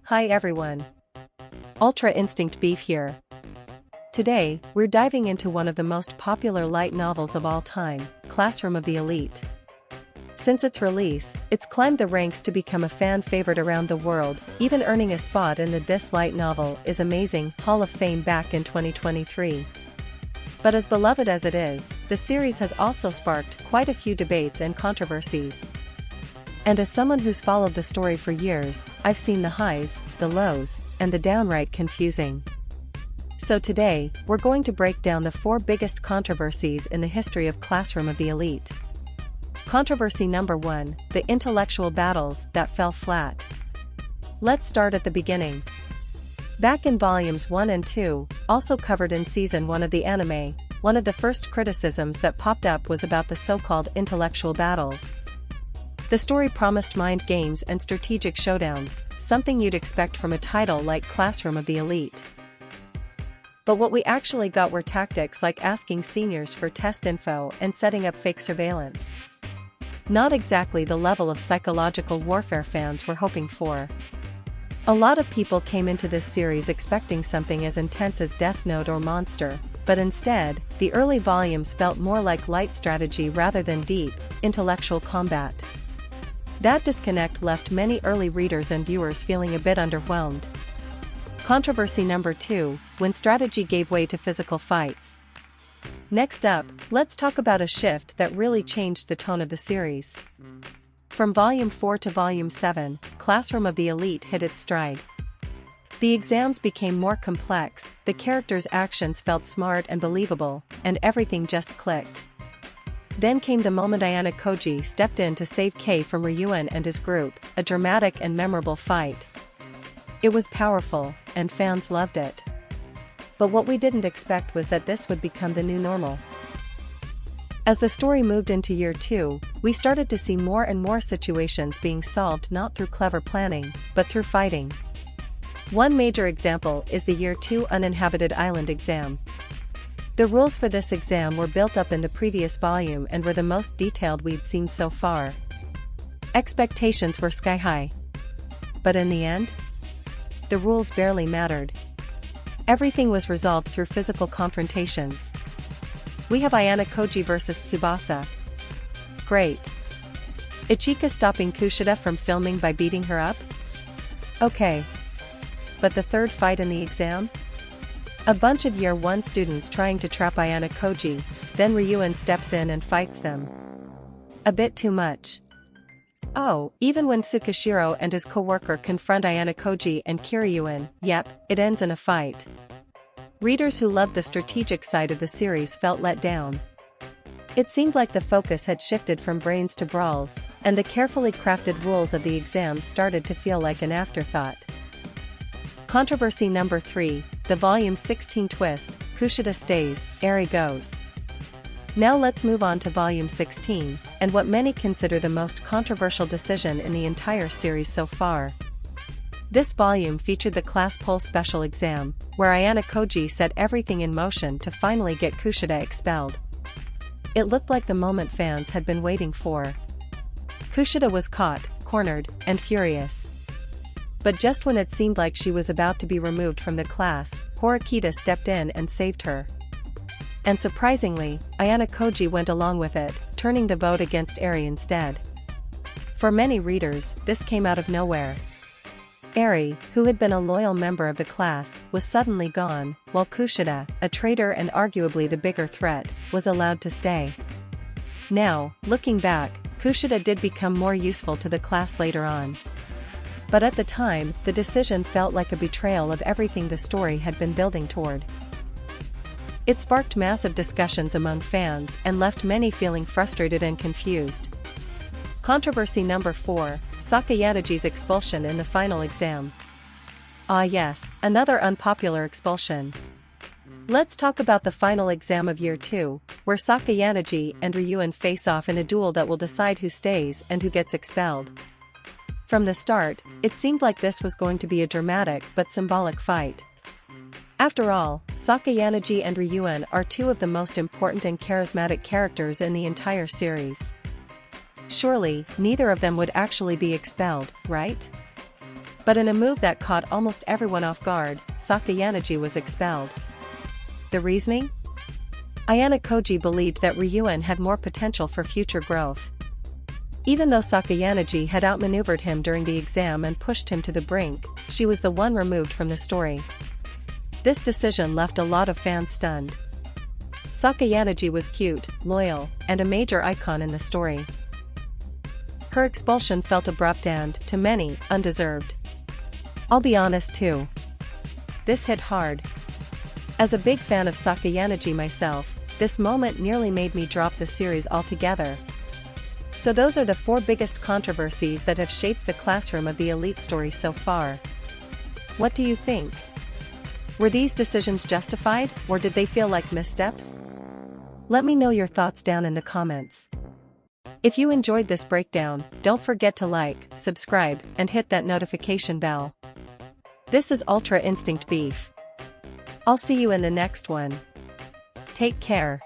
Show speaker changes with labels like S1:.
S1: Hi everyone. Ultra Instinct Beef here. Today, we're diving into one of the most popular light novels of all time, Classroom of the Elite. Since its release, it's climbed the ranks to become a fan favorite around the world, even earning a spot in the This Light Novel is Amazing Hall of Fame back in 2023. But as beloved as it is, the series has also sparked quite a few debates and controversies. And as someone who's followed the story for years, I've seen the highs, the lows, and the downright confusing. So today, we're going to break down the 4 biggest controversies in the history of Classroom of the Elite. Controversy number 1, the intellectual battles that fell flat. Let's start at the beginning. Back in volumes 1 and 2, also covered in season 1 of the anime, one of the first criticisms that popped up was about the so-called intellectual battles. The story promised mind games and strategic showdowns, something you'd expect from a title like Classroom of the Elite. But what we actually got were tactics like asking seniors for test info and setting up fake surveillance. Not exactly the level of psychological warfare fans were hoping for. A lot of people came into this series expecting something as intense as Death Note or Monster, but instead, the early volumes felt more like light strategy rather than deep, intellectual combat. That disconnect left many early readers and viewers feeling a bit underwhelmed. Controversy number 2, when strategy gave way to physical fights. Next up, let's talk about a shift that really changed the tone of the series. From Volume 4 to Volume 7, Classroom of the Elite hit its stride. The exams became more complex, the characters' actions felt smart and believable, and everything just clicked. Then came the moment Ayano Koji stepped in to save Kei from Ryuen and his group, a dramatic and memorable fight. It was powerful, and fans loved it. But what we didn't expect was that this would become the new normal. As the story moved into Year 2, we started to see more and more situations being solved not through clever planning, but through fighting. One major example is the Year 2 Uninhabited Island exam. The rules for this exam were built up in the previous volume and were the most detailed we'd seen so far. Expectations were sky high. But in the end, the rules barely mattered. Everything was resolved through physical confrontations. We have Ayano Koji versus Tsubasa. Great. Ichika stopping Kushida from filming by beating her up? Okay. But the third fight in the exam? A bunch of Year 1 students trying to trap Ayano Koji, then Ryuen steps in and fights them. A bit too much. Oh, even when Tsukishiro and his co-worker confront Ayano Koji and Kiryuen, yep, it ends in a fight. Readers who loved the strategic side of the series felt let down. It seemed like the focus had shifted from brains to brawls, and the carefully crafted rules of the exams started to feel like an afterthought. Controversy number 3, the Volume 16 twist, Kushida stays, Eri goes. Now let's move on to Volume 16, and what many consider the most controversial decision in the entire series so far. This volume featured the class poll special exam, where Ayano Koji set everything in motion to finally get Kushida expelled. It looked like the moment fans had been waiting for. Kushida was caught, cornered, and furious. But just when it seemed like she was about to be removed from the class, Horikita stepped in and saved her. And surprisingly, Ayano Koji went along with it, turning the vote against Eri instead. For many readers, this came out of nowhere. Eri, who had been a loyal member of the class, was suddenly gone, while Kushida, a traitor and arguably the bigger threat, was allowed to stay. Now, looking back, Kushida did become more useful to the class later on. But at the time, the decision felt like a betrayal of everything the story had been building toward. It sparked massive discussions among fans and left many feeling frustrated and confused. Controversy number 4, Sakayanagi's expulsion in the final exam. Ah yes, another unpopular expulsion. Let's talk about the final exam of Year 2, where Sakayanagi and Ryuen face off in a duel that will decide who stays and who gets expelled. From the start, it seemed like this was going to be a dramatic but symbolic fight. After all, Sakayanagi and Ryuen are 2 of the most important and charismatic characters in the entire series. Surely, neither of them would actually be expelled, right? But in a move that caught almost everyone off guard, Sakayanagi was expelled. The reasoning? Ayana Koji believed that Ryuan had more potential for future growth. Even though Sakayanagi had outmaneuvered him during the exam and pushed him to the brink, she was the one removed from the story. This decision left a lot of fans stunned. Sakayanagi was cute, loyal, and a major icon in the story. Her expulsion felt abrupt and, to many, undeserved. I'll be honest too. This hit hard. As a big fan of Sakayanagi myself, this moment nearly made me drop the series altogether. So those are the 4 biggest controversies that have shaped the classroom of the Elite story so far. What do you think? Were these decisions justified, or did they feel like missteps? Let me know your thoughts down in the comments. If you enjoyed this breakdown, don't forget to like, subscribe, and hit that notification bell. This is Ultra Instinct Beef. I'll see you in the next one. Take care.